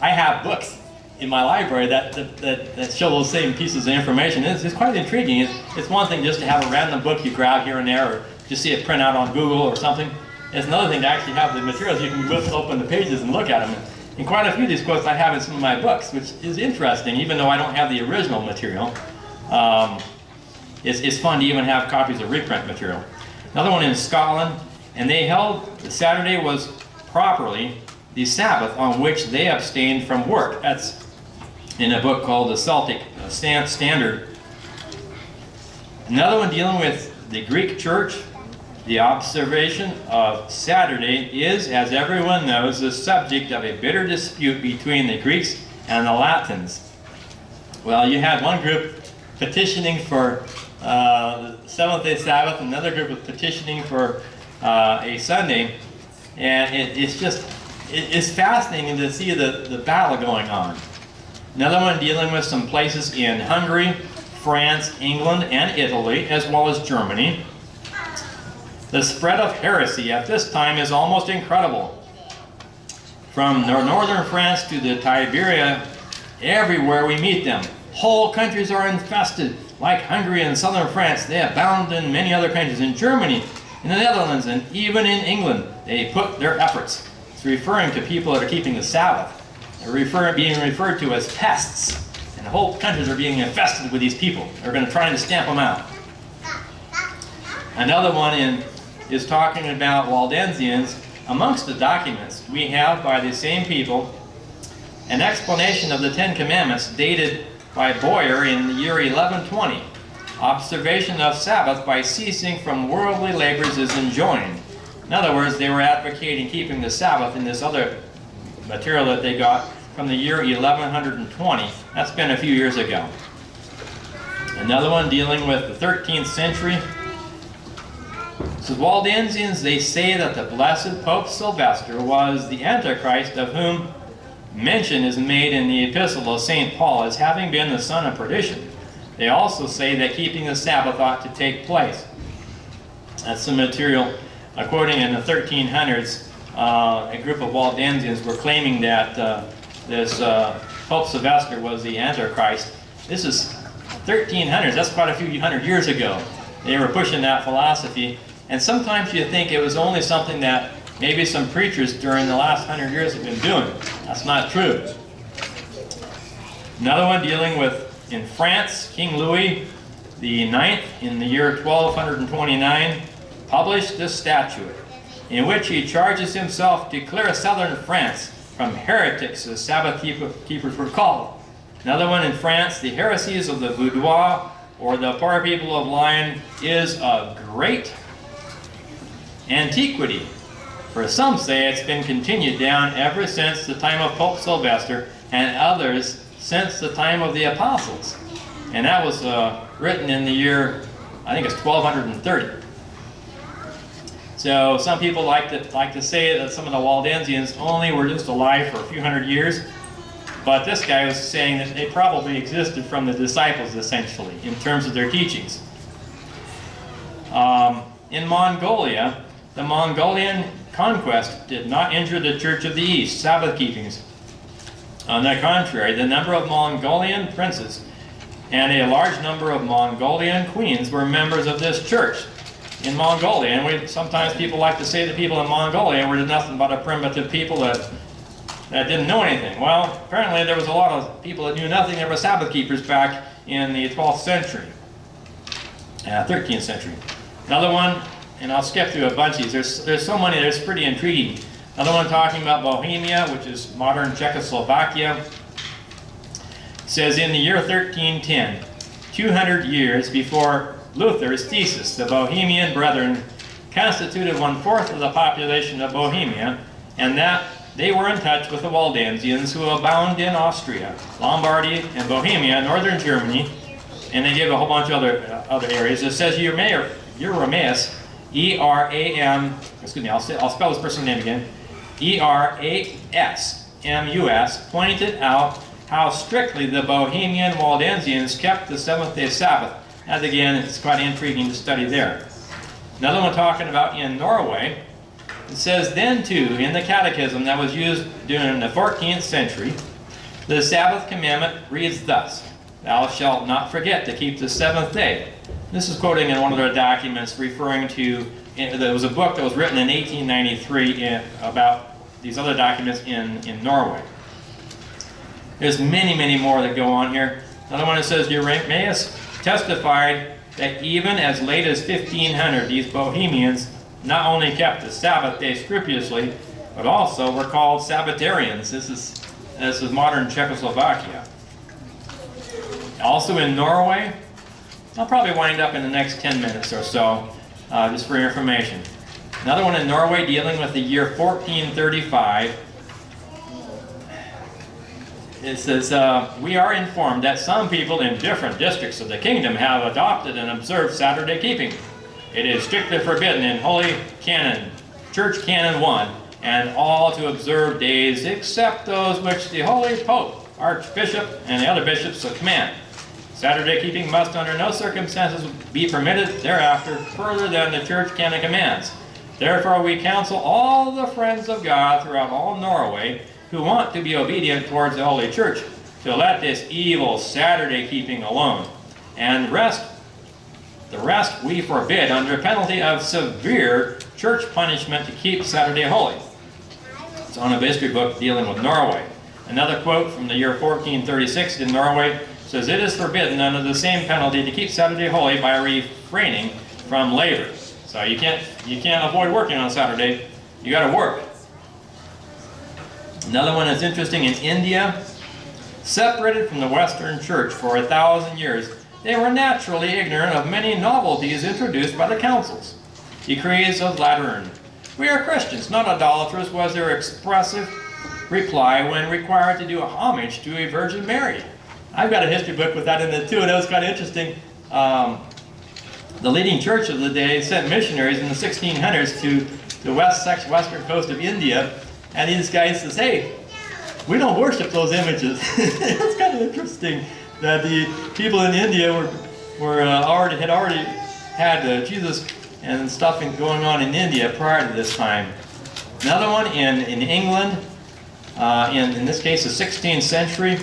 I have books in my library that show those same pieces of information. It's quite intriguing. It's one thing just to have a random book you grab here and there, or just see it print out on Google or something. It's another thing to actually have the materials. You can whip open the pages and look at them. And quite a few of these quotes I have in some of my books, which is interesting, even though I don't have the original material. It's fun to even have copies of reprint material. Another one in Scotland, and they held that Saturday was properly the Sabbath on which they abstained from work. That's in a book called the Celtic Standard. Another one dealing with the Greek church. The observation of Saturday is, as everyone knows, the subject of a bitter dispute between the Greeks and the Latins. Well, you had one group petitioning for the seventh-day Sabbath, another group was petitioning for a Sunday, and it's fascinating to see the battle going on. Another one dealing with some places in Hungary, France, England, and Italy, as well as Germany. The spread of heresy at this time is almost incredible. From northern France to the Tiberia, everywhere we meet them. Whole countries are infested, like Hungary and southern France. They abound in many other countries. In Germany, in the Netherlands, and even in England, they put their efforts. It's referring to people that are keeping the Sabbath. They're being referred to as pests. And whole countries are being infested with these people. They're going to try to stamp them out. Another one is talking about Waldensians. Amongst the documents we have by the same people an explanation of the Ten Commandments dated by Boyer in the year 1120. Observation of Sabbath by ceasing from worldly labors is enjoined. In other words, they were advocating keeping the Sabbath in this other material that they got from the year 1120. That's been a few years ago. Another one dealing with the 13th century. So Waldensians, they say that the blessed Pope Sylvester was the Antichrist, of whom mention is made in the epistle of St. Paul as having been the son of perdition. They also say that keeping the Sabbath ought to take place. That's the material. Quoting in the 1300s, a group of Waldensians were claiming that this Pope Sylvester was the Antichrist. This is 1300s. That's quite a few hundred years ago. They were pushing that philosophy. And sometimes you think it was only something that maybe some preachers during the last 100 years have been doing. That's not true. Another one dealing with, in France, King Louis the Ninth, in the year 1229, published this statute, in which he charges himself to clear southern France from heretics, as Sabbath keepers were called. Another one in France, the heresies of the Vaudois, or the poor people of Lyon, is of great antiquity. For some say it's been continued down ever since the time of Pope Sylvester, and others since the time of the apostles. And that was written in the year, I think it's 1230. So some people like to say that some of the Waldensians only were just alive for a few hundred years, but this guy was saying that they probably existed from the disciples, essentially, in terms of their teachings. In Mongolia, the Mongolian conquest did not injure the Church of the East, Sabbath keepings. On the contrary, the number of Mongolian princes and a large number of Mongolian queens were members of this church in Mongolia. And sometimes people like to say that people in Mongolia were nothing but a primitive people that didn't know anything. Well, apparently there was a lot of people that knew nothing. There were Sabbath keepers back in the 12th century, 13th century. Another one, and I'll skip through a bunch of these. There's so many, there's pretty intriguing. Another one talking about Bohemia, which is modern Czechoslovakia. It says in the year 1310, 200 years before Luther's thesis, the Bohemian Brethren constituted 1/4 of the population of Bohemia, and that they were in touch with the Waldensians, who abound in Austria, Lombardy, and Bohemia, northern Germany, and they give a whole bunch of other areas. It says Euremus, I'll spell this person's name again, Erasmus, pointed out how strictly the Bohemian Waldensians kept the seventh-day Sabbath. And again, it's quite intriguing to study there. Another one talking about in Norway, it says, then too, in the catechism that was used during the 14th century, The Sabbath commandment reads thus: "Thou shalt not forget to keep the seventh day." This is quoting in one of their documents referring to, there was a book that was written in 1893 about these other documents in Norway. There's many, many more that go on here. Another one that says, Eurymaeus testified that even as late as 1500, these Bohemians not only kept the Sabbath day scrupulously, but also were called Sabbatarians. This is modern Czechoslovakia. Also in Norway, I'll probably wind up in the next 10 minutes or so, just for your information. Another one in Norway dealing with the year 1435. It says, "We are informed that some people in different districts of the kingdom have adopted and observed Saturday keeping. It is strictly forbidden in Holy Canon, Church Canon 1, and all to observe days except those which the Holy Pope, Archbishop, and the other bishops command. Saturday keeping must under no circumstances be permitted thereafter further than the Church Canon commands. Therefore we counsel all the friends of God throughout all Norway who want to be obedient towards the Holy Church to let this evil Saturday keeping alone, and the rest we forbid under penalty of severe church punishment to keep Saturday holy." It's on a history book dealing with Norway. Another quote from the year 1436 in Norway says, "It is forbidden under the same penalty to keep Saturday holy by refraining from labor." So you can't avoid working on Saturday. You got to work. Another one that's interesting in India, separated from the Western Church for 1,000 years, they were naturally ignorant of many novelties introduced by the councils. Decrees of Lateran. "We are Christians, not idolaters," was their expressive reply when required to do a homage to a Virgin Mary. I've got a history book with that in it too, and it was kind of interesting. The leading church of the day sent missionaries in the 1600s to the western coast of India, and these guys says, "Hey, we don't worship those images." It's kind of interesting that the people in India had already had Jesus and stuff going on in India prior to this time. Another one in England, in this case the 16th century,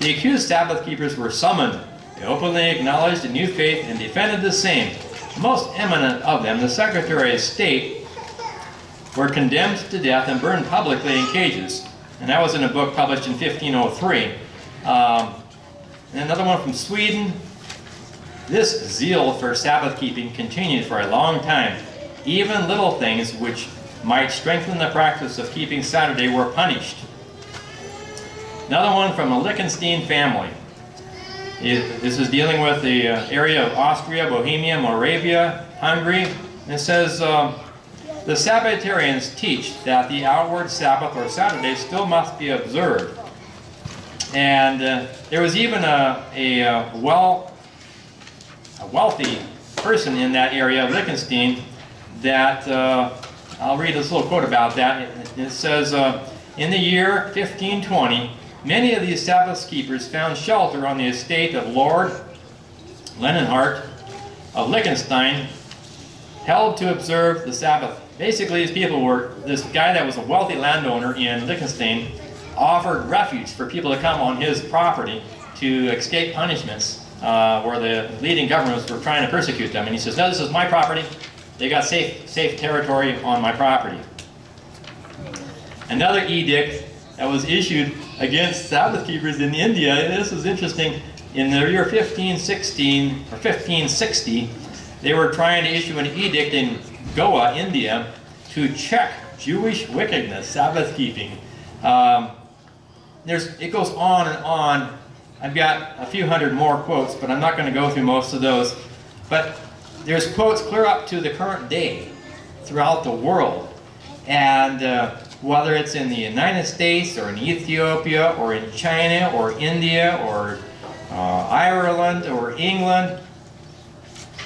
the accused Sabbath keepers were summoned. They openly acknowledged the new faith and defended the same. The most eminent of them, the Secretary of State, were condemned to death and burned publicly in cages. And that was in a book published in 1503. And another one from Sweden. This zeal for Sabbath keeping continued for a long time. Even little things which might strengthen the practice of keeping Saturday were punished. Another one from a Liechtenstein family. This is dealing with the area of Austria, Bohemia, Moravia, Hungary. And it says, "The Sabbatarians teach that the outward Sabbath or Saturday still must be observed." And there was even a wealthy person in that area of Liechtenstein that, I'll read this little quote about that. It says, "In the year 1520, many of these Sabbath keepers found shelter on the estate of Lord Leonhardt of Liechtenstein, held to observe the Sabbath." Basically, these people were, this guy that was a wealthy landowner in Liechtenstein offered refuge for people to come on his property to escape punishments where the leading governments were trying to persecute them. And he says, "No, this is my property. They got safe territory on my property." Another edict that was issued against Sabbath keepers in India, and this was interesting, in the year 1560, they were trying to issue an edict in Goa, India, to check Jewish wickedness, Sabbath keeping. It goes on and on. I've got a few hundred more quotes, but I'm not going to go through most of those. But there's quotes clear up to the current day throughout the world. And whether it's in the United States or in Ethiopia or in China or India or Ireland or England,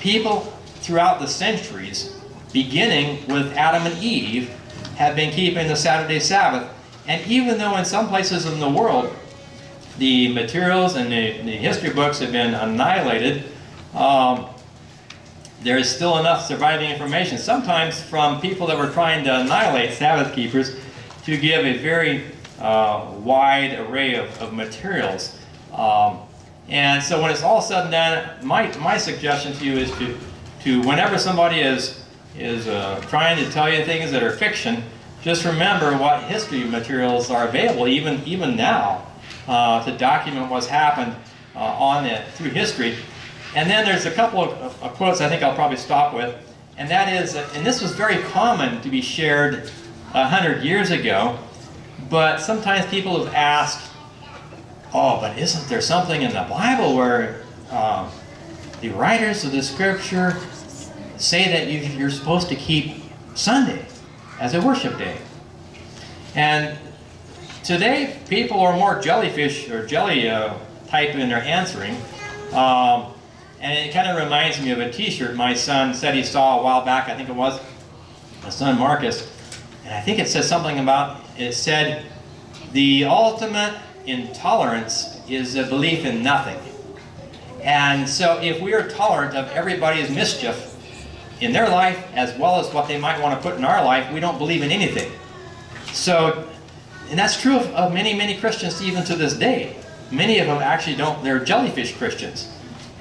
people throughout the centuries, beginning with Adam and Eve, have been keeping the Saturday Sabbath. And even though in some places in the world the materials and the history books have been annihilated, there is still enough surviving information, sometimes from people that were trying to annihilate Sabbath keepers, to give a very wide array of materials. And so when it's all said and done, my suggestion to you is to whenever somebody is trying to tell you things that are fiction, just remember what history materials are available even now to document what's happened through history. And then there's a couple of quotes I think I'll probably stop with, and that is, and this was very common to be shared 100 years ago, but sometimes people have asked, oh, but isn't there something in the Bible where the writers of the scripture say that you're supposed to keep Sunday as a worship day? And today people are more jellyfish or jelly type in their answering. And it kind of reminds me of a t-shirt my son said he saw a while back. I think it was my son Marcus. And I think it says something about, it said, the ultimate intolerance is a belief in nothing. And so if we are tolerant of everybody's mischief in their life as well as what they might want to put in our life, we don't believe in anything. So, and that's true of many, many Christians even to this day. Many of them actually don't, they're jellyfish Christians.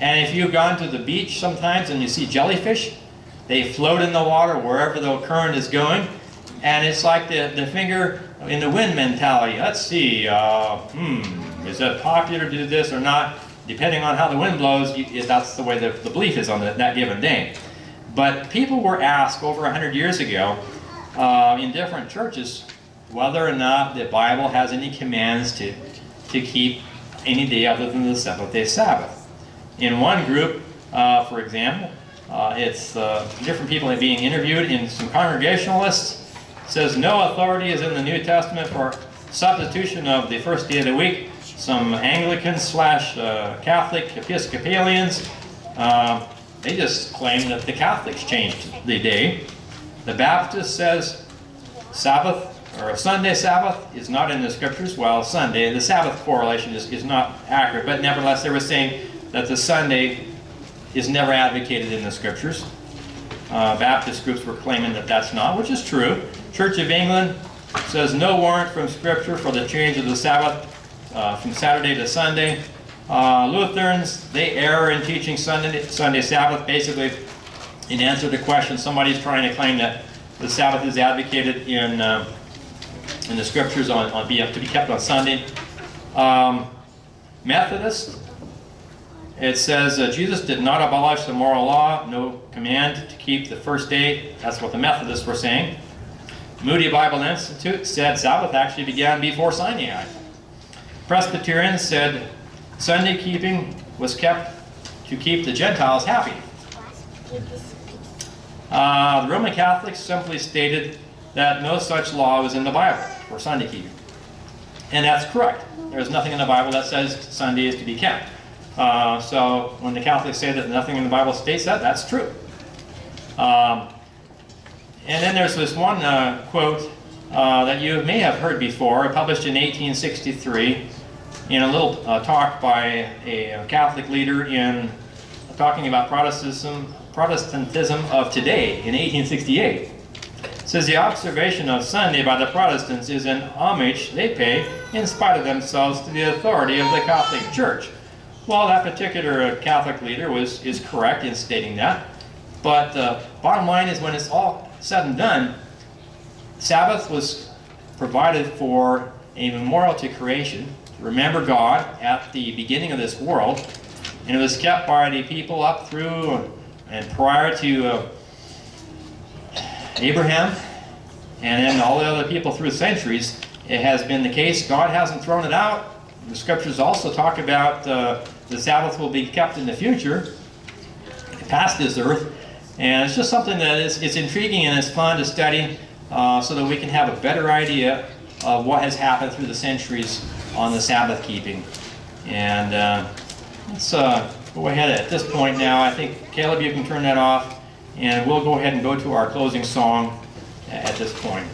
And if you've gone to the beach sometimes and you see jellyfish, they float in the water wherever the current is going. And it's like the finger in the wind mentality. Let's see, is it popular to do this or not? Depending on how the wind blows, that's the way the belief is on that given day. But people were asked over 100 years ago in different churches whether or not the Bible has any commands to keep any day other than the seventh-day Sabbath. In one group, for example, it's different people being interviewed. In some Congregationalists, it says no authority is in the New Testament for substitution of the first day of the week. Some Anglicans / Catholic Episcopalians, they just claim that the Catholics changed the day. The Baptist says Sabbath or a Sunday Sabbath is not in the scriptures. Well, Sunday, the Sabbath correlation is not accurate, but nevertheless they were saying that the Sunday is never advocated in the scriptures. Baptist groups were claiming that that's not, which is true. Church of England says no warrant from scripture for the change of the Sabbath from Saturday to Sunday. Lutherans, they err in teaching Sunday Sabbath. Basically, in answer to the question, somebody's trying to claim that the Sabbath is advocated in the scriptures to be kept on Sunday. Methodist, it says Jesus did not abolish the moral law, no command to keep the first day. That's what the Methodists were saying. Moody Bible Institute said Sabbath actually began before Sinai. Presbyterians said Sunday keeping was kept to keep the Gentiles happy. The Roman Catholics simply stated that no such law was in the Bible for Sunday keeping. And that's correct. There's nothing in the Bible that says Sunday is to be kept. So when the Catholics say that nothing in the Bible states that, that's true. And then there's this one quote that you may have heard before, published in 1863 in a little talk by a Catholic leader in talking about Protestantism of today in 1868. It says the observation of Sunday by the Protestants is an homage they pay in spite of themselves to the authority of the Catholic Church. Well, that particular Catholic leader is correct in stating that, but the bottom line is when it's all said and done, Sabbath was provided for a memorial to creation, to remember God at the beginning of this world, and it was kept by the people up through and prior to Abraham, and then all the other people through centuries. It has been the case. God hasn't thrown it out. The scriptures also talk about the Sabbath will be kept in the future, past this earth, and it's just something that it's intriguing and it's fun to study so that we can have a better idea of what has happened through the centuries on the Sabbath keeping. And let's go ahead at this point now. I think, Caleb, you can turn that off, and we'll go ahead and go to our closing song at this point.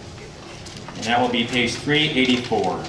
And that will be page 384.